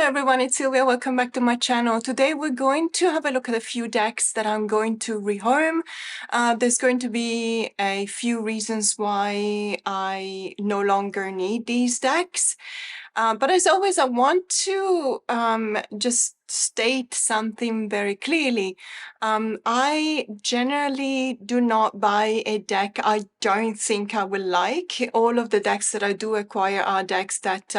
Hello everyone, it's Silvia. Welcome back to my channel. Today we're going to have a look at a few decks that I'm going to rehome. There's going to be a few reasons why I no longer need these decks. But as always, I want to just state something very clearly. I generally do not buy a deck I don't think I will like. All of the decks that I do acquire are decks that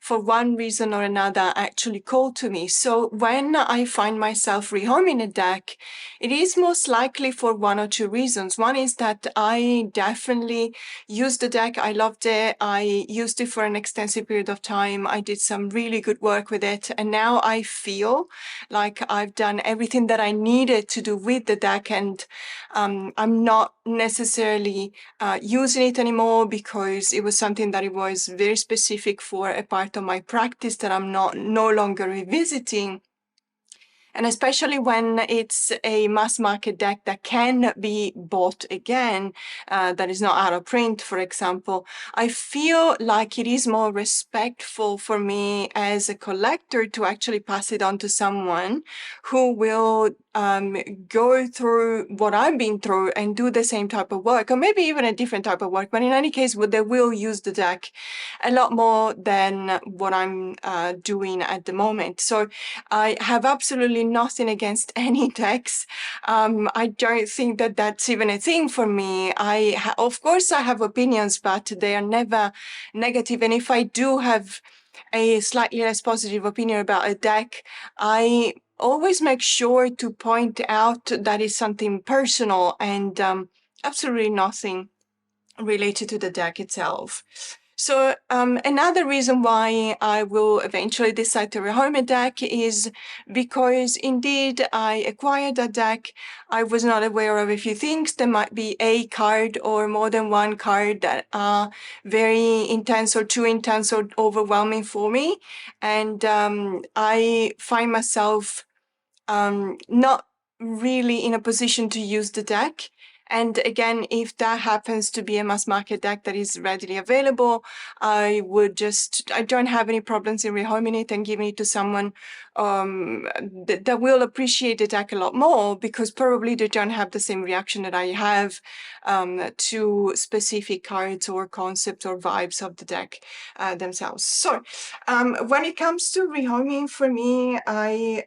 for one reason or another actually call to me. So when I find myself rehoming a deck, it is most likely for one or two reasons. One is that I definitely used the deck, I loved it, I used it for an extensive period of time, I did some really good work with it, and now I feel like I've done everything that I needed to do with the deck, and I'm not necessarily using it anymore because it was something that it was very specific for a part of my practice that I'm no longer revisiting. And especially when it's a mass market deck that can be bought again, that is not out of print, for example, I feel like it is more respectful for me as a collector to actually pass it on to someone who will go through what I've been through and do the same type of work, or maybe even a different type of work. But in any case, they will use the deck a lot more than what I'm doing at the moment. So I have absolutely nothing against any decks. I don't think that that's even a thing for me. Of course, I have opinions, but they are never negative. And if I do have a slightly less positive opinion about a deck, I always make sure to point out that it's something personal and absolutely nothing related to the deck itself. So another reason why I will eventually decide to rehome a deck is because indeed I acquired a deck. I was not aware of a few things. There might be a card or more than one card that are very intense or too intense or overwhelming for me. And I find myself not really in a position to use the deck. And again, if that happens to be a mass market deck that is readily available, I don't have any problems in rehoming it and giving it to someone that will appreciate the deck a lot more, because probably they don't have the same reaction that I have to specific cards or concepts or vibes of the deck themselves. So when it comes to rehoming, for me, I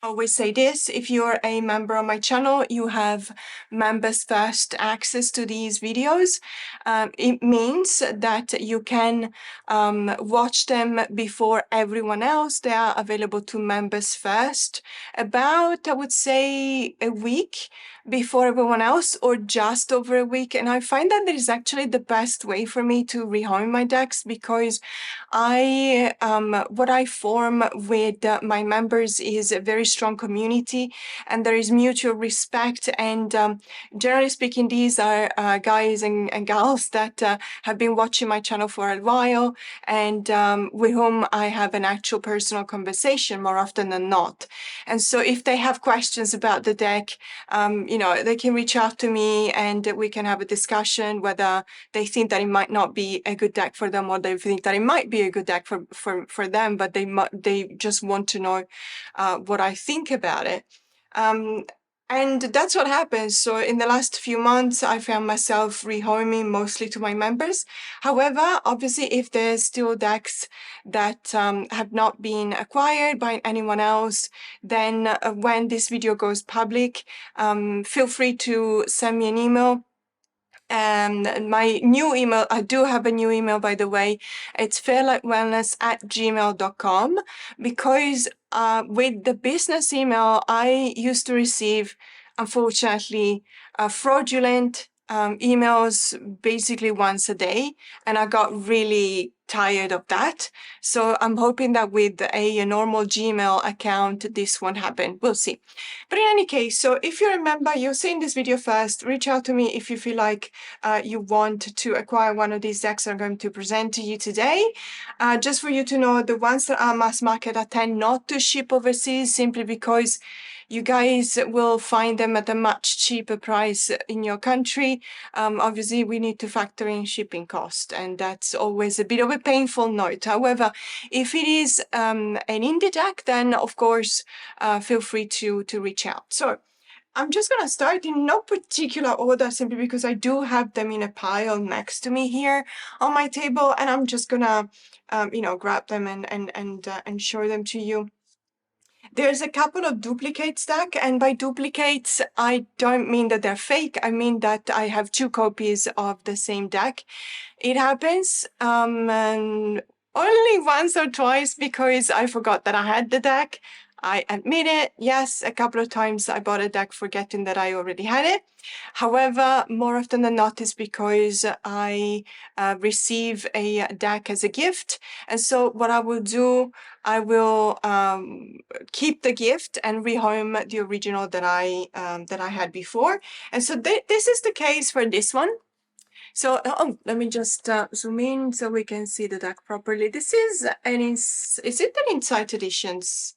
always say this: if you're a member of my channel, you have members first access to these videos. It means that you can watch them before everyone else. They are available to members first, about, I would say, a week before everyone else, or just over a week. And I find that is actually the best way for me to rehome my decks, because what I form with my members is a very strong community, and there is mutual respect. And generally speaking, these are guys and gals that have been watching my channel for a while, and with whom I have an actual personal conversation more often than not. And so if they have questions about the deck, they can reach out to me and we can have a discussion whether they think that it might not be a good deck for them, or they think that it might be a good deck for them, but they just want to know what I think about it. And that's what happens. So in the last few months, I found myself rehoming mostly to my members. However, obviously, if there's still decks that have not been acquired by anyone else, then when this video goes public, feel free to send me an email. My new email, I do have a new email, by the way. It's fairlightwellness@gmail.com, because with the business email, I used to receive, unfortunately, fraudulent emails basically once a day, and I got really tired of that. So I'm hoping that with a normal Gmail account, this won't happen. We'll see. But in any case, so if you remember, you're seeing this video first, reach out to me if you feel like you want to acquire one of these decks I'm going to present to you today. Just for you to know, the ones that are mass market, I tend not to ship overseas, simply because You guys will find them at a much cheaper price in your country. Obviously, we need to factor in shipping cost, and that's always a bit of a painful note. However, if it is an indie deck, then of course, feel free to reach out. So I'm just going to start in no particular order, simply because I do have them in a pile next to me here on my table, and I'm just going to, grab them and show them to you. There's a couple of duplicate stack, and by duplicates, I don't mean that they're fake. I mean that I have 2 copies of the same deck. It happens and only once or twice because I forgot that I had the deck. I admit it. Yes, a couple of times I bought a deck forgetting that I already had it. However, more often than not is because I receive a deck as a gift. And so what I will do, I will keep the gift and rehome the original that I had before. And so this is the case for this one. So let me just zoom in so we can see the deck properly. This is is it an Inside Editions?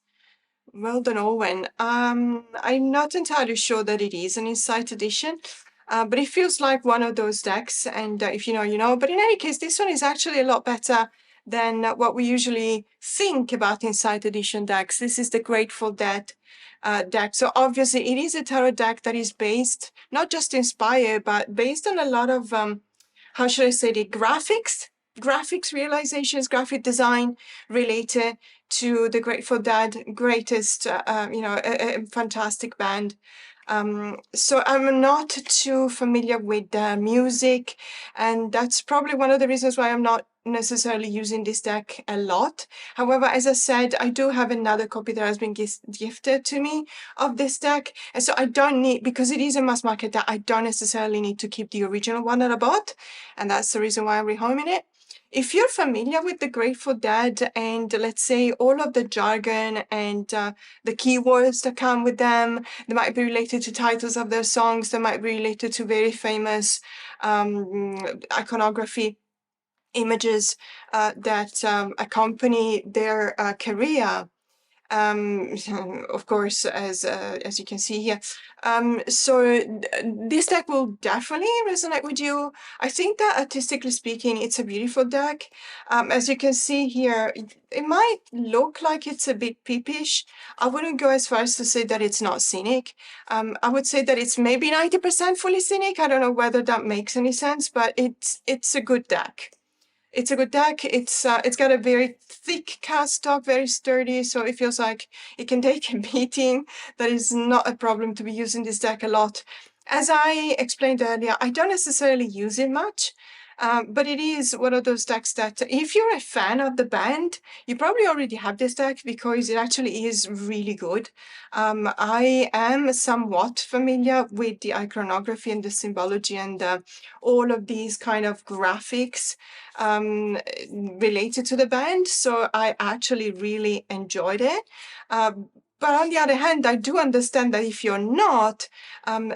Well, don't know when. I'm not entirely sure that it is an Inside Edition, but it feels like one of those decks. And if you know, you know. But in any case, this one is actually a lot better than what we usually think about Inside Edition decks. This is the Grateful Dead deck. So obviously, it is a tarot deck that is based, not just inspired, but based on a lot of how should I say it, graphics realizations, graphic design related to the Grateful Dead, greatest, a fantastic band. So I'm not too familiar with the music, and that's probably one of the reasons why I'm not necessarily using this deck a lot. However, as I said, I do have another copy that has been gifted to me of this deck, and so I don't need, because it is a mass market deck, I don't necessarily need to keep the original one that I bought, and that's the reason why I'm rehoming it. If you're familiar with the Grateful Dead and, let's say, all of the jargon and the keywords that come with them, they might be related to titles of their songs, they might be related to very famous iconography images that accompany their career. Of course, as you can see here. So this deck will definitely resonate with you. I think that artistically speaking, it's a beautiful deck. As you can see here, it might look like it's a bit peepish. I wouldn't go as far as to say that it's not scenic. I would say that it's maybe 90% fully scenic. I don't know whether that makes any sense, but it's a good deck. It's a good deck. It's got a very thick cardstock, very sturdy, so it feels like it can take a beating. That is not a problem to be using this deck a lot. As I explained earlier, I don't necessarily use it much, but it is one of those decks that if you're a fan of the band, you probably already have this deck because it actually is really good. I am somewhat familiar with the iconography and the symbology and all of these kind of graphics related to the band, so I actually really enjoyed it. But on the other hand, I do understand that if you're not,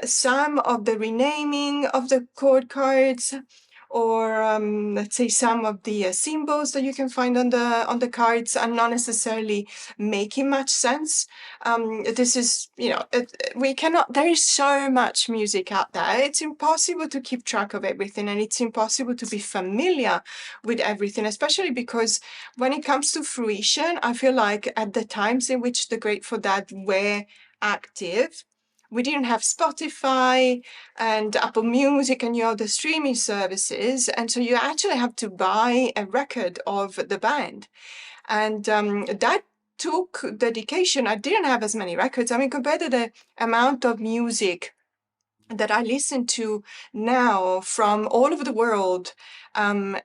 some of the renaming of the chord cards, or let's say some of the symbols that you can find on the cards are not necessarily making much sense. This is, we cannot, there is so much music out there. It's impossible to keep track of everything, and it's impossible to be familiar with everything, especially because when it comes to fruition, I feel like at the times in which the Grateful Dead were active, we didn't have Spotify and Apple Music and other streaming services. And so you actually have to buy a record of the band. And that took dedication. I didn't have as many records. I mean, compared to the amount of music that I listen to now from all over the world, on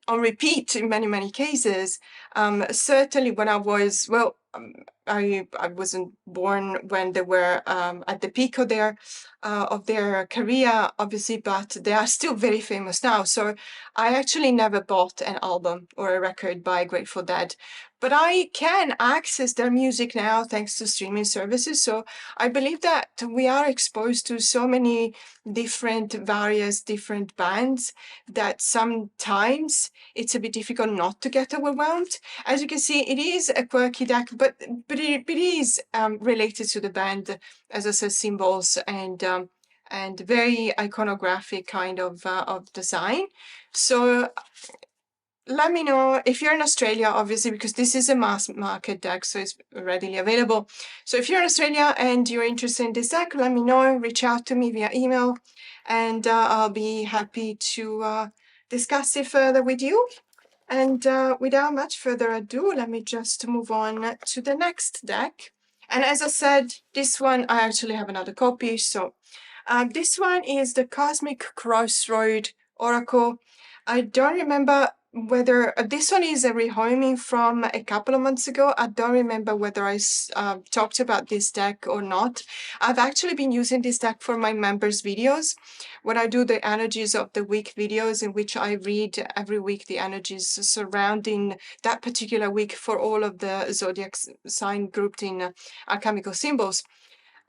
repeat in many, many cases, certainly when I was, I wasn't born when they were at the peak of their career, obviously, but they are still very famous now. So I actually never bought an album or a record by Grateful Dead. but I can access their music now thanks to streaming services. So I believe that we are exposed to so many various different bands that sometimes it's a bit difficult not to get overwhelmed. As you can see, it is a quirky deck, but it is related to the band, as I said, symbols and very iconographic kind of design. So let me know if you're in Australia, obviously, because this is a mass market deck, so it's readily available. So if you're in Australia and you're interested in this deck, let me know. Reach out to me via email, and I'll be happy to discuss it further with you. And without much further ado, let me just move on to the next deck. And as I said, this one, I actually have another copy. So this one is the Cosmic Crossroad Oracle. I don't remember whether this one is a rehoming from a couple of months ago. I don't remember whether I talked about this deck or not. I've actually been using this deck for my members' videos. When I do the energies of the week videos, in which I read every week the energies surrounding that particular week for all of the zodiac sign grouped in alchemical symbols.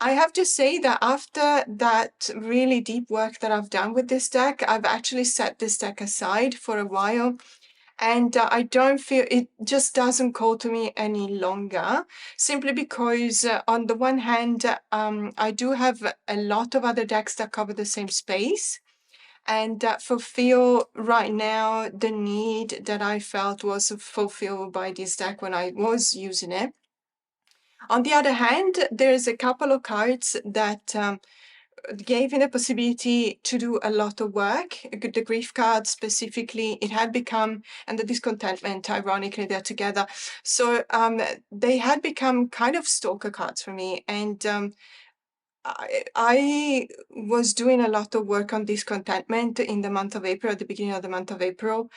I have to say that after that really deep work that I've done with this deck, I've actually set this deck aside for a while. And I don't feel it just doesn't call to me any longer, simply because on the one hand, I do have a lot of other decks that cover the same space and that fulfill right now the need that I felt was fulfilled by this deck when I was using it. On the other hand, there's a couple of cards that gave me the possibility to do a lot of work. The grief card specifically, it had become, and the discontentment, ironically, they're together. So they had become kind of stalker cards for me. And I was doing a lot of work on discontentment in the month of April, at the beginning of the month of April,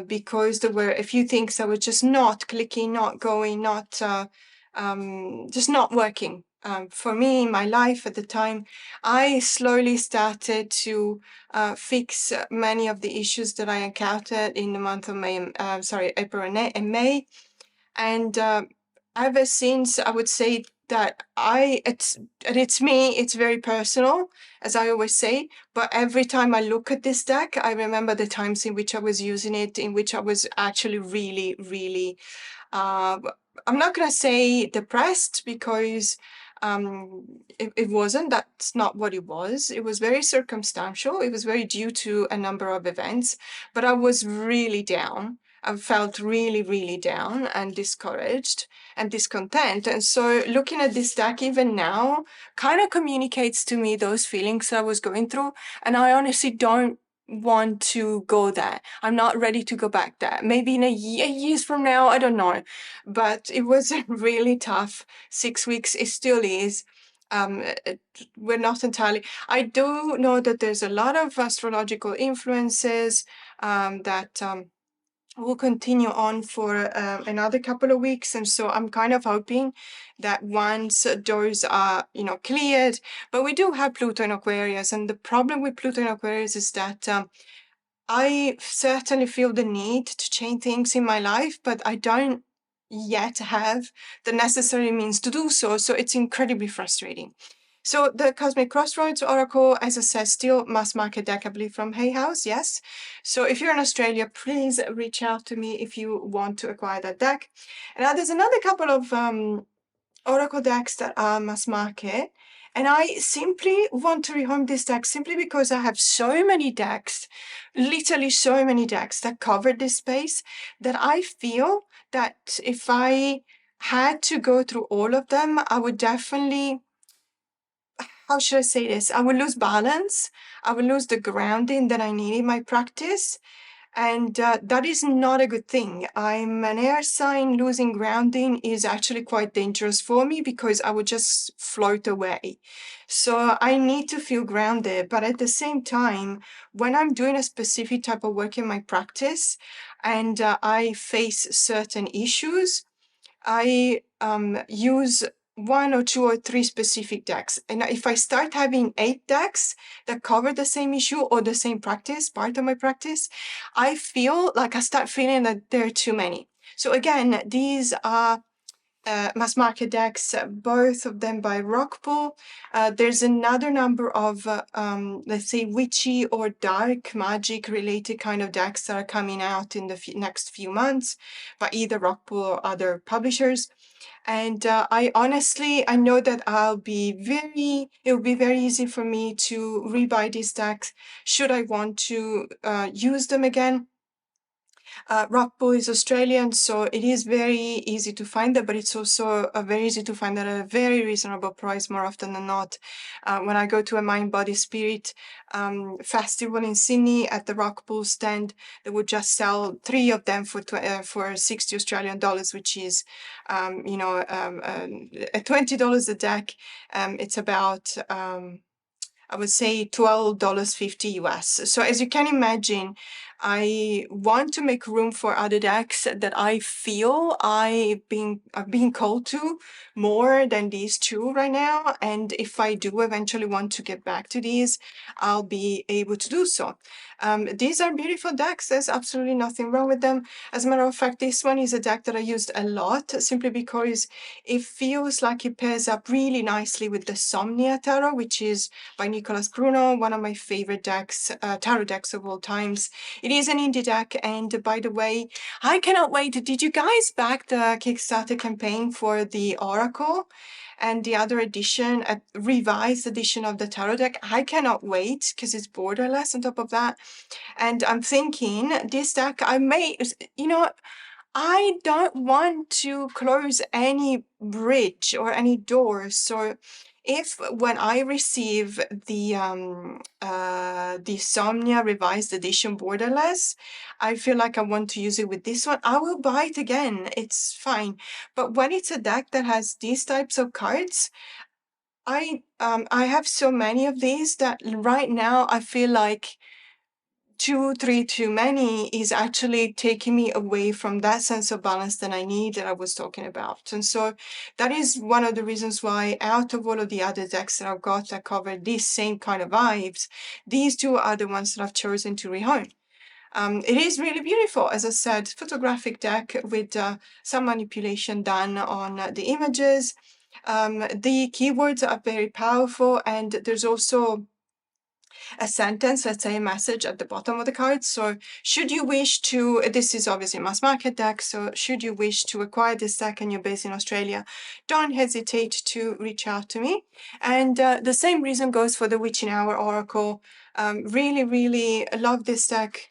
because there were a few things that were just not clicking, not going, not just not working. For me, in my life at the time, I slowly started to fix many of the issues that I encountered in the month of April and May. And ever since, I would say that it's me, it's very personal, as I always say, but every time I look at this deck, I remember the times in which I was using it, in which I was actually really, really, I'm not going to say depressed, because it wasn't. That's not what it was. It was very circumstantial. It was very due to a number of events, but I was really down. I felt really, really down and discouraged and discontent. And so looking at this deck even now kind of communicates to me those feelings that I was going through. And I honestly don't want to go there. I'm not ready to go back there. Maybe in years from now, I don't know. But it was a really tough 6 weeks. It still is. We're not entirely. I do know that there's a lot of astrological influences that will continue on for another couple of weeks, and so I'm kind of hoping that once those are cleared. But we do have Pluto in Aquarius, and the problem with Pluto in Aquarius is that I certainly feel the need to change things in my life, but I don't yet have the necessary means to do so. So it's incredibly frustrating. So the Cosmic Crossroads Oracle, as I said, still mass market deck, I believe, from Hay House, yes. So if you're in Australia, please reach out to me if you want to acquire that deck. And now there's another couple of Oracle decks that are mass market. And I simply want to rehome this deck simply because I have so many decks, literally so many decks that cover this space, that I feel that if I had to go through all of them, I would definitely, how should I say this? I would lose balance. I would lose the grounding that I need in my practice. And that is not a good thing. I'm an air sign. Losing grounding is actually quite dangerous for me because I would just float away. So I need to feel grounded. But at the same time, when I'm doing a specific type of work in my practice and I face certain issues, I use 1 or 2 or 3 specific decks. And if I start having 8 decks that cover the same issue or the same practice, part of my practice, I feel like I start feeling that there are too many. So again, these are mass market decks, both of them by Rockpool. There's another number of, let's say, witchy or dark magic related kind of decks that are coming out in the next few months by either Rockpool or other publishers. And I honestly, I know that it will be very easy for me to rebuy these decks should I want to use them again. Rockpool is Australian, so it is very easy to find them, but it's also very easy to find them at a very reasonable price more often than not. When I go to a Mind, Body, Spirit festival in Sydney at the Rockpool stand, they would just sell 3 of them for 60 Australian dollars, which is, $20 a deck. It's about I would say $12.50 US. So as you can imagine, I want to make room for other decks that I feel I've been called to more than these 2 right now. And if I do eventually want to get back to these, I'll be able to do so. These are beautiful decks. There's absolutely nothing wrong with them. As a matter of fact, this one is a deck that I used a lot simply because it feels like it pairs up really nicely with the Somnia Tarot, which is by Nicholas Bruno, one of my favorite decks, tarot decks of all times. It is an indie deck, and by the way, I cannot wait. Did you guys back the Kickstarter campaign for the Oracle and the other edition, a revised edition of the tarot deck? I cannot wait because it's borderless on top of that. And I'm thinking this deck, I don't want to close any bridge or any doors. So if when I receive the Somnia revised edition borderless, I feel like I want to use it with this one, I will buy it again. It's fine. But when it's a deck that has these types of cards, I have so many of these that right now I feel like 2, 3 too many is actually taking me away from that sense of balance that I need that I was talking about. And so that is one of the reasons why out of all of the other decks that I've got that cover these same kind of vibes, these 2 are the ones that I've chosen to rehome. It is really beautiful, as I said, photographic deck with some manipulation done on the images. The keywords are very powerful, and there's also a sentence, let's say a message at the bottom of the card. So should you wish to, this is obviously a mass market deck, so should you wish to acquire this deck and you're based in Australia, don't hesitate to reach out to me. And the same reason goes for the Witching Hour Oracle. Really, really love this deck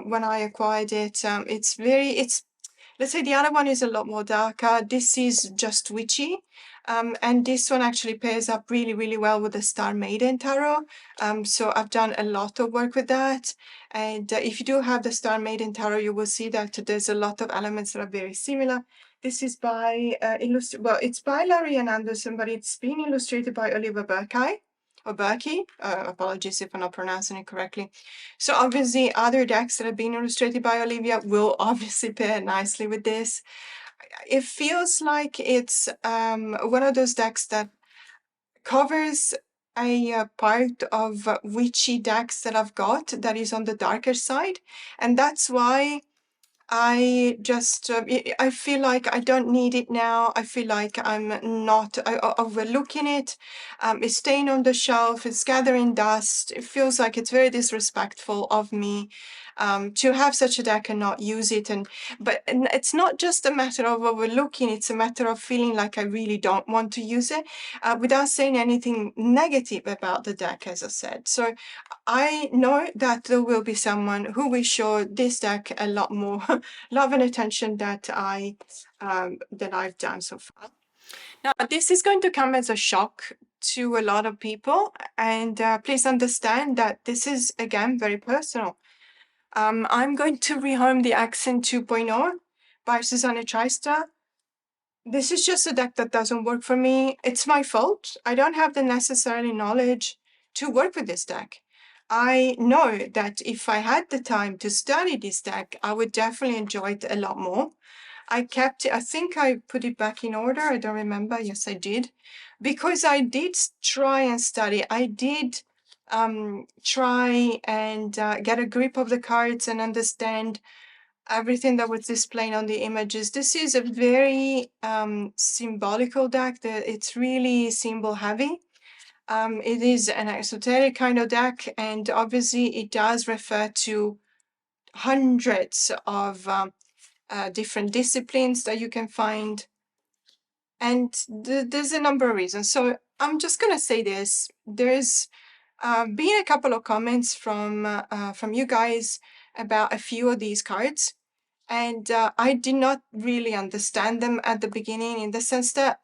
when I acquired it. Let's say the other one is a lot more darker. This is just witchy. And this one actually pairs up really, really well with the Star Maiden Tarot. So I've done a lot of work with that. And if you do have the Star Maiden Tarot, you will see that there's a lot of elements that are very similar. This is by, it's by Larry and Anderson, but it's been illustrated by Oliver Berkey. Apologies if I'm not pronouncing it correctly. So obviously other decks that have been illustrated by Olivia will obviously pair nicely with this. It feels like it's one of those decks that covers a part of witchy decks that I've got that is on the darker side. And that's why I just, I feel like I don't need it now. I feel like I'm not overlooking it. It's staying on the shelf. It's gathering dust. It feels like it's very disrespectful of me to have such a deck and not use it. But it's not just a matter of overlooking. It's a matter of feeling like I really don't want to use it without saying anything negative about the deck, as I said. So I know that there will be someone who will show this deck a lot more love and attention that I've done so far. Now, this is going to come as a shock to a lot of people, and please understand that this is, again, very personal. I'm going to rehome the Accent 2.0 by Susanne Treister. This is just a deck that doesn't work for me. It's my fault. I don't have the necessary knowledge to work with this deck. I know that if I had the time to study this deck, I would definitely enjoy it a lot more. I kept it, I think I put it back in order. I don't remember. Yes, I did. Because I did try and study. I did try and get a grip of the cards and understand everything that was displayed on the images. This is a very symbolical deck. It's really symbol heavy. It is an esoteric kind of deck, and obviously it does refer to hundreds of different disciplines that you can find. And there's a number of reasons. So I'm just going to say this. There's been a couple of comments from you guys about a few of these cards. And I did not really understand them at the beginning, in the sense that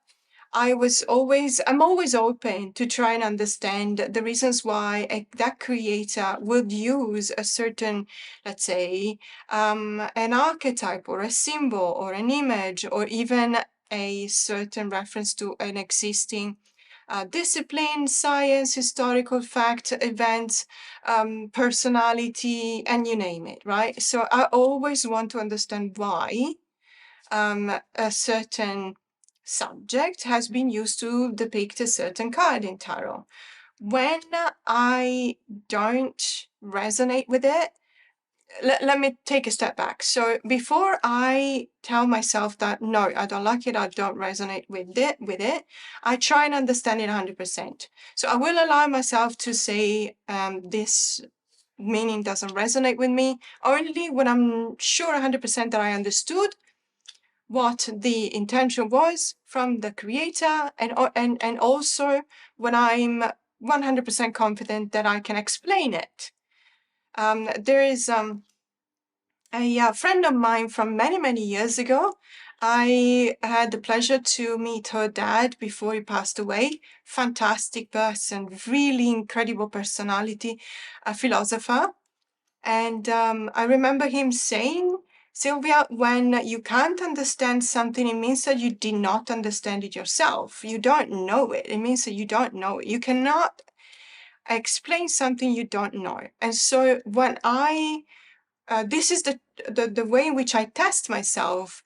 I'm always open to try and understand the reasons why that creator would use a certain, let's say, an archetype or a symbol or an image, or even a certain reference to an existing discipline, science, historical fact, event, personality, and you name it, right? So I always want to understand why a certain subject has been used to depict a certain card in tarot. When I don't resonate with it, let me take a step back. So before I tell myself that, no, I don't like it, I don't resonate with it, I try and understand it 100%. So I will allow myself to say this meaning doesn't resonate with me only when I'm sure 100% that I understood what the intention was from the creator, and also when I'm 100% confident that I can explain it. There is a friend of mine from many, many years ago. I had the pleasure to meet her dad before he passed away. Fantastic person, really incredible personality, a philosopher. And I remember him saying, Silvia, when you can't understand something, it means that you did not understand it yourself. You don't know it. It means that you don't know it. You cannot explain something you don't know. And so when this is the way in which I test myself.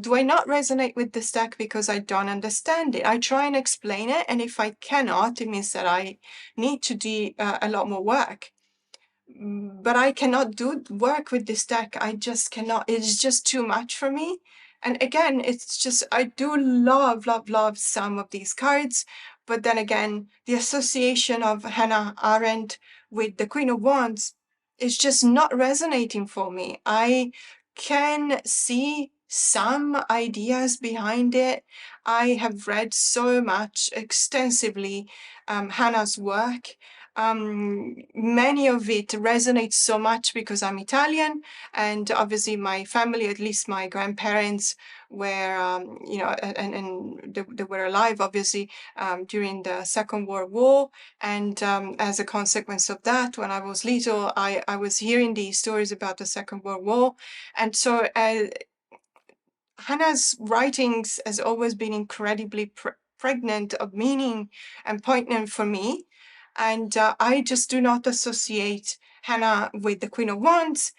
Do I not resonate with this deck because I don't understand it? I try and explain it, and if I cannot, it means that I need to do a lot more work. But I cannot do work with this deck. I just cannot. It's just too much for me. And again, it's just, I do love, love, love some of these cards. But then again, the association of Hannah Arendt with the Queen of Wands is just not resonating for me. I can see some ideas behind it. I have read so much extensively Hannah's work. Many of it resonates so much because I'm Italian, and obviously my family, at least my grandparents, were, and they were alive, obviously, during the Second World War. And as a consequence of that, when I was little, I was hearing these stories about the Second World War. And so Hannah's writings has always been incredibly pregnant of meaning and poignant for me. And I just do not associate Hannah with the Queen of Wands,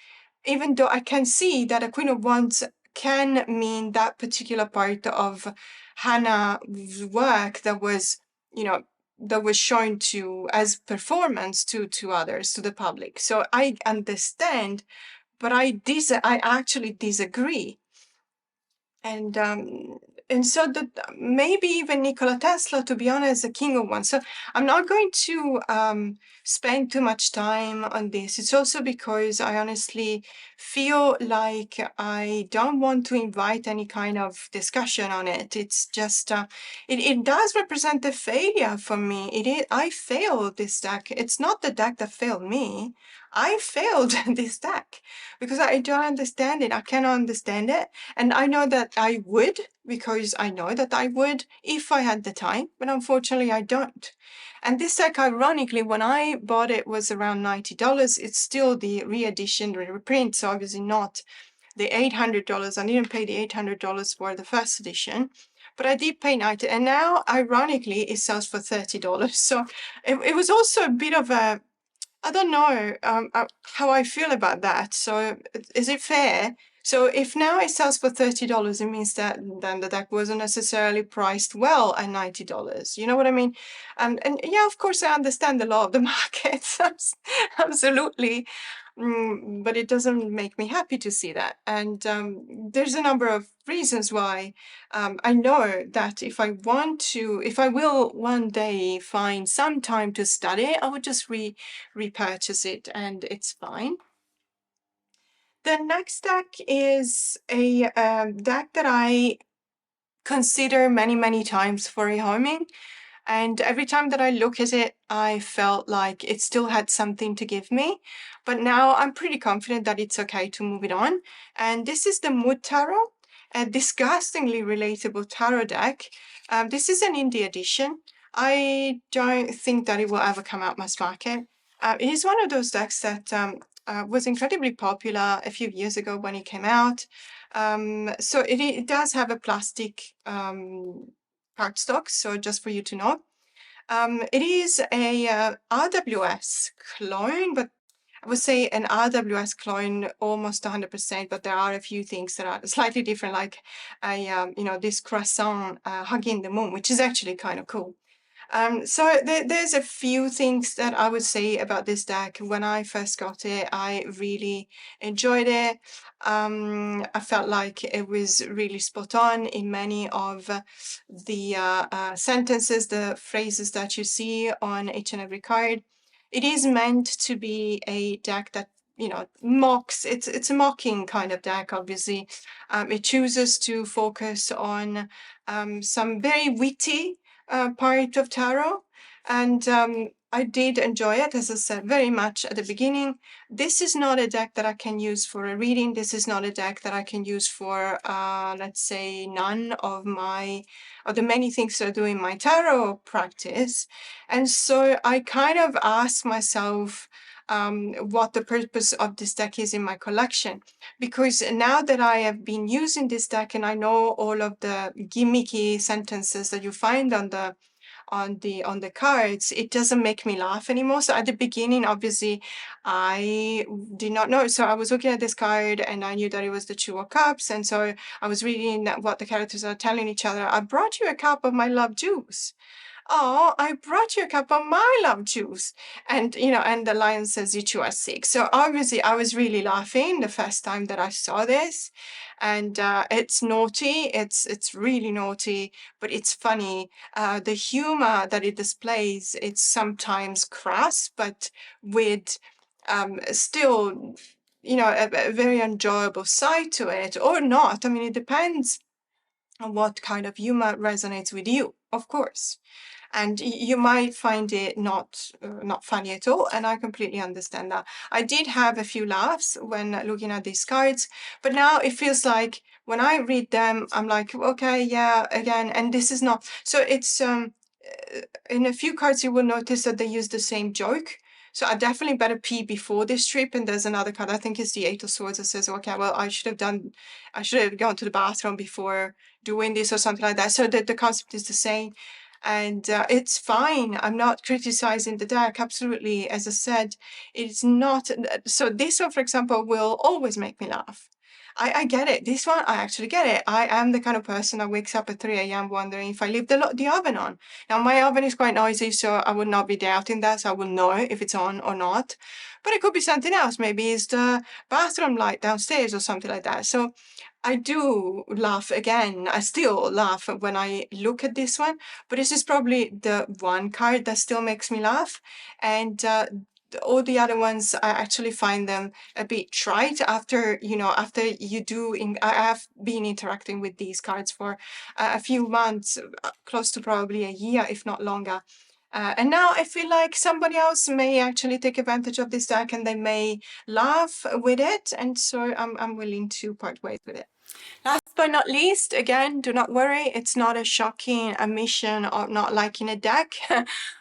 even though I can see that a Queen of Wands can mean that particular part of Hannah's work that was, that was shown to as performance to others, to the public. So I understand, but I actually disagree. And so that maybe even Nikola Tesla, to be honest, the king of one. So I'm not going to spend too much time on this. It's also because I honestly feel like I don't want to invite any kind of discussion on it. It's just, it does represent a failure for me. I failed this deck. It's not the deck that failed me. I failed this deck because I don't understand it. I cannot understand it. And I know that I would, because I know that I would if I had the time, but unfortunately I don't. And this deck, ironically, when I bought it was around $90. It's still the re-edition, the reprint, so obviously not the $800. I didn't pay the $800 for the first edition, but I did pay $90. And now, ironically, it sells for $30. So it was also a bit of a, I don't know how I feel about that. So is it fair? So if now it sells for $30, it means that then the deck wasn't necessarily priced well at $90. You know what I mean? And yeah, of course, I understand the law of the market. Absolutely. but it doesn't make me happy to see that. And there's a number of reasons why. I know that if I will one day find some time to study, I would just repurchase it, and it's fine. The next deck is a deck that I consider many, many times for rehoming. And every time that I look at it, I felt like it still had something to give me. But now I'm pretty confident that it's okay to move it on. And this is the Mood Tarot, a disgustingly relatable tarot deck. This is an indie edition. I don't think that it will ever come out mass market. It is one of those decks that was incredibly popular a few years ago when it came out. So it does have a plastic cardstock, so just for you to know. It is a RWS clone, but I would say an RWS clone almost 100%, but there are a few things that are slightly different, like this croissant hugging the moon, which is actually kind of cool. So there's a few things that I would say about this deck. When I first got it, I really enjoyed it. I felt like it was really spot on in many of the sentences, the phrases that you see on each and every card. It is meant to be a deck that mocks. It's a mocking kind of deck. Obviously, it chooses to focus on some very witty part of tarot, and I did enjoy it, as I said, very much at the beginning. This is not a deck that I can use for a reading. This is not a deck that I can use for, let's say, none of the many things that I do in my tarot practice. And so I kind of asked myself what the purpose of this deck is in my collection. Because now that I have been using this deck and I know all of the gimmicky sentences that you find on the cards, it doesn't make me laugh anymore. So at the beginning, obviously, I did not know. So I was looking at this card and I knew that it was the Two of Cups. And so I was reading what the characters are telling each other. I brought you a cup of my love juice. Oh, I brought you a cup of my love juice. And, and the lion says, you two are sick. So obviously I was really laughing the first time that I saw this. And it's naughty. It's really naughty, but it's funny. The humor that it displays, it's sometimes crass, but with still, a very enjoyable side to it, or not. I mean, it depends on what kind of humor resonates with you, of course. And you might find it not funny at all, and I completely understand that. I did have a few laughs when looking at these cards, but now it feels like when I read them, I'm like, okay, yeah, again, and this is not. So it's in a few cards you will notice that they use the same joke. So I definitely better pee before this trip. And there's another card, I think it's the Eight of Swords, that says, okay, well, I should have gone to the bathroom before doing this or something like that. So the concept is the same. And it's fine. I'm not criticizing the deck. Absolutely. As I said, it's not. So this one, for example, will always make me laugh. I get it. This one, I actually get it. I am the kind of person that wakes up at 3 a.m. wondering if I leave the oven on. Now, my oven is quite noisy, so I would not be doubting that. So I will know if it's on or not. But it could be something else. Maybe it's the bathroom light downstairs or something like that. So I do laugh again. I still laugh when I look at this one, but this is probably the one card that still makes me laugh. And all the other ones, I actually find them a bit trite after you do. I have been interacting with these cards for a few months, close to probably a year, if not longer. And now I feel like somebody else may actually take advantage of this deck and they may laugh with it. And so I'm willing to part ways with it. Last but not least, again, do not worry, it's not a shocking admission of not liking a deck.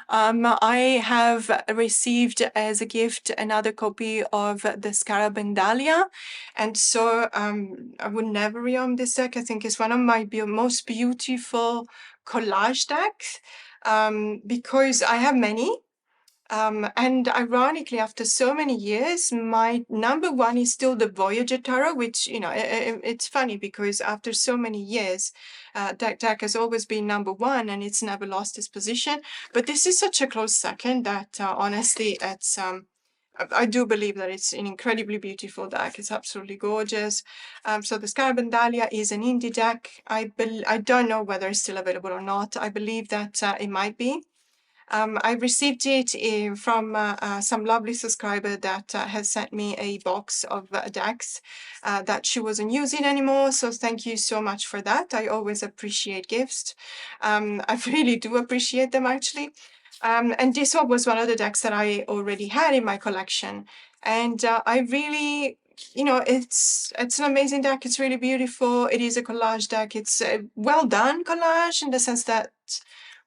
I have received as a gift another copy of the Scarab Bandalia, and so I would never reown this deck. I think it's one of my most beautiful collage decks, because I have many. And ironically, after so many years, my number one is still the Voyager Tarot, which, it's funny because after so many years, that deck has always been number one and it's never lost its position. But this is such a close second that honestly, it's I do believe that it's an incredibly beautiful deck. It's absolutely gorgeous. So the Sky Bandalia is an indie deck. I don't know whether it's still available or not. I believe that it might be. I received it from some lovely subscriber that has sent me a box of decks that she wasn't using anymore. So thank you so much for that. I always appreciate gifts. I really do appreciate them, actually. And this one was one of the decks that I already had in my collection. And I really, it's an amazing deck. It's really beautiful. It is a collage deck. It's a well done collage in the sense that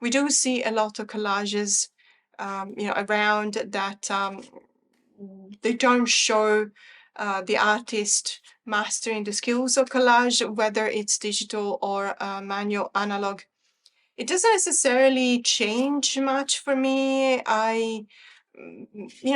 we do see a lot of collages, around that they don't show the artist mastering the skills of collage, whether it's digital or manual analog. It doesn't necessarily change much for me.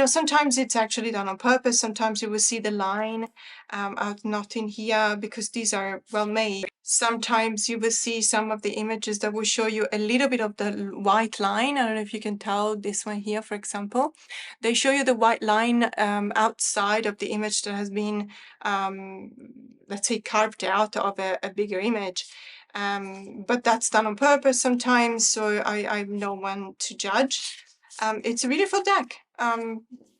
Sometimes it's actually done on purpose. Sometimes you will see the line out not in here because these are well made. Sometimes you will see some of the images that will show you a little bit of the white line. I don't know if you can tell this one here, for example. They show you the white line outside of the image that has been, let's say, carved out of a bigger image. But that's done on purpose sometimes, so I'm no one to judge. It's a beautiful deck.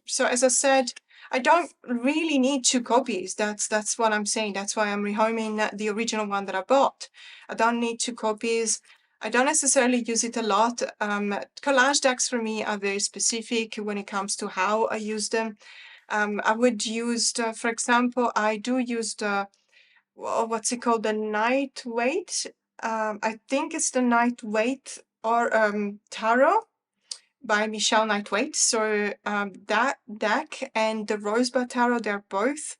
So as I said, I don't really need 2 copies. That's what I'm saying. That's why I'm rehoming the original one that I bought. I don't need 2 copies. I don't necessarily use it a lot. Collage decks for me are very specific when it comes to how I use them. I would use, for example, I do use the, what's it called? The Night Wait. I think it's the Night Wait or Tarot by Michelle Nightwait. So that deck and the Rosebud Tarot, they're both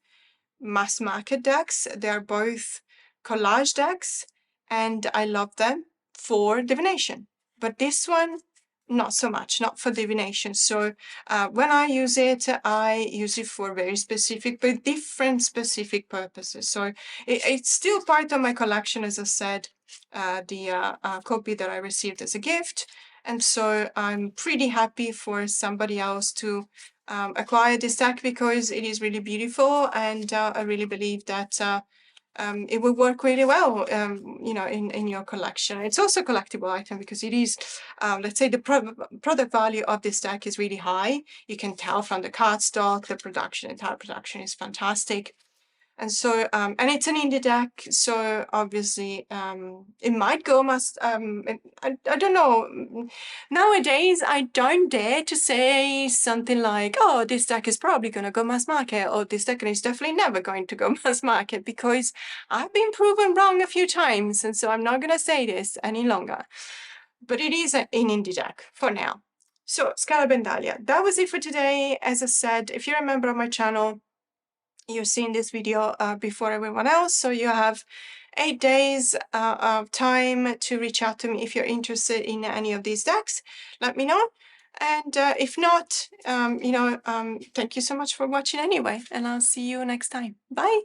mass market decks. They're both collage decks, and I love them for divination. But this one, not so much, not for divination. So when I use it for very specific, but different specific purposes. So it's still part of my collection, as I said, the copy that I received as a gift. And so I'm pretty happy for somebody else to acquire this deck because it is really beautiful, and I really believe that it will work really well, in your collection. It's also a collectible item because it is, let's say, the product value of this deck is really high. You can tell from the cardstock, the entire production is fantastic. And so, and it's an indie deck, so obviously it might go I don't know. Nowadays, I don't dare to say something like, oh, this deck is probably going to go mass market, or this deck is definitely never going to go mass market, because I've been proven wrong a few times, and so I'm not going to say this any longer. But it is an indie deck for now. So, Scala Bandalia, that was it for today. As I said, if you're a member of my channel, you've seen this video before everyone else, so you have 8 days of time to reach out to me if you're interested in any of these decks. Let me know, and if not, thank you so much for watching anyway, and I'll see you next time. Bye.